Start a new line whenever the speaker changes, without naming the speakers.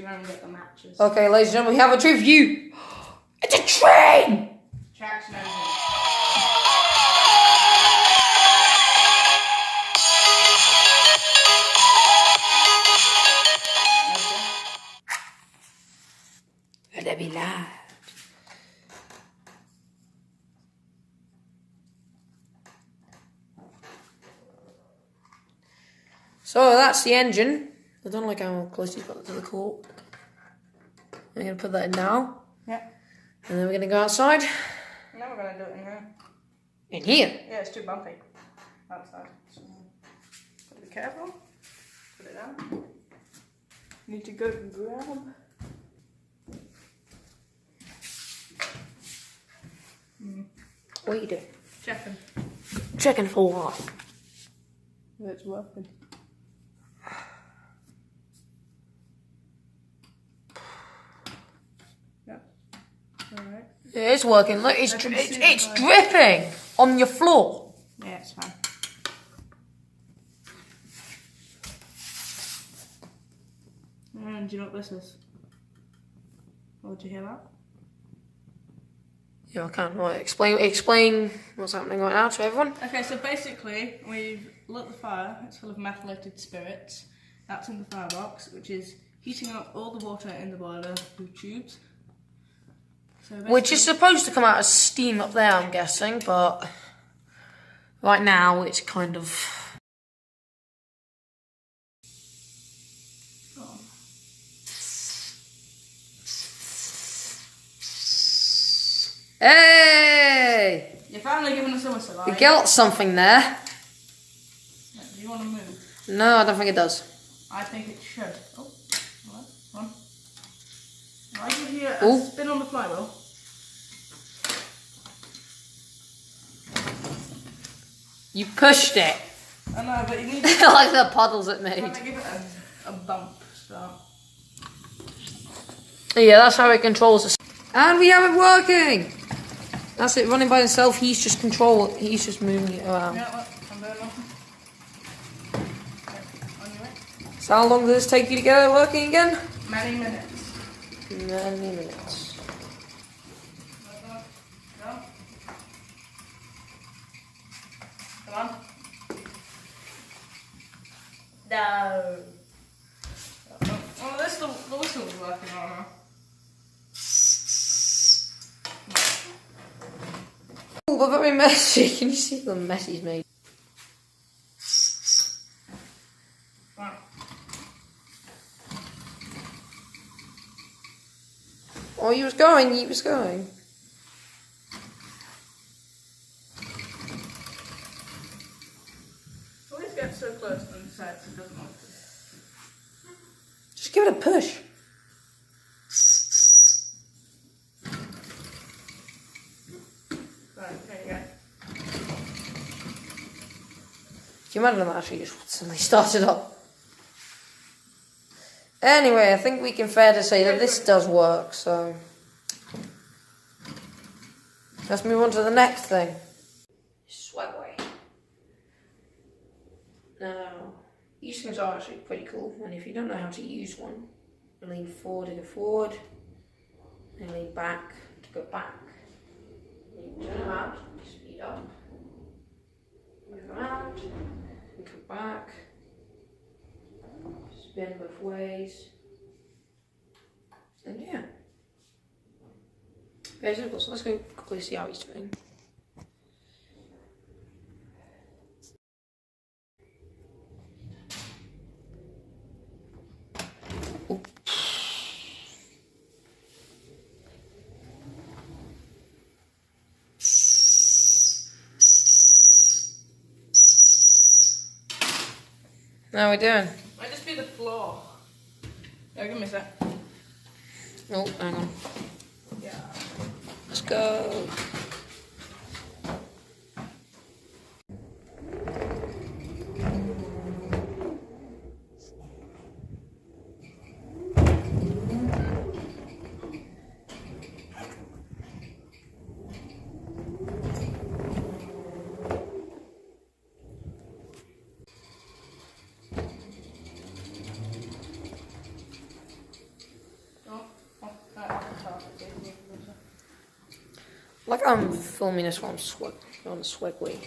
around and get the matches.
Okay, ladies and gentlemen, we have a treat for you. It's a train!
Traction engine.
Let it be loud. So that's the engine. I don't like how close he's got it to the court. I'm going to put that in now.
Yeah.
And then we're going to go outside.
Now we're going to do it in here.
In here?
Yeah, it's too bumpy. Outside. So, gotta be careful. Put it down. Need to go and grab.
What are you doing?
Checking.
Checking for what?
If it's working. Yep. Alright.
Yeah, it's working. Look, it's dripping on your floor.
Yeah, it's fine. And do you know what this is? Oh, did you hear that?
Yeah, I can. Right, explain what's happening right now to everyone.
Okay, so basically, we've lit the fire. It's full of methylated spirits. That's in the firebox, which is heating up all the water in the boiler through tubes. So
Which is supposed to come out as steam up there, I'm guessing, but right now it's kind of... Hey!
You're finally giving us a whistle,
We got something there.
Do you want to move?
No, I don't think it does.
I think it should. Oh, one. I give you a spin on the flywheel.
You pushed it.
I know, but you need to
Like the puddles it made.
give it a bump. So.
Yeah, that's how it controls the... And we have it working! That's it, running by himself, he's just moving it around.
Yeah, look, I'm doing nothing. Okay, on your way.
So how long does this take you to get it working again?
Many minutes.
Many minutes.
Go. Come on. No. Oh, the whistle's working on now.
Oh, but very messy. Can you see the mess he's made?
Right.
Oh, he was going.
Always get so close to the sides it doesn't want to.
Just give it a push.
Right, there you go.
Can you imagine that actually just suddenly started up? Anyway, I think we can fair to say that this does work, so... Let's move on to the next thing. Segway. Now, these things are actually pretty cool, and if you don't know how to use one, you lean forward to go forward, and lean back to go back. You can turn around, speed up, move around, and come back, spin both ways, and yeah. Very simple, so let's go quickly see how he's doing. How are we doing?
Might just be the floor. Yeah, give me a sec.
Oh, hang on.
Yeah.
Let's go. Like I'm filming this on the Segway.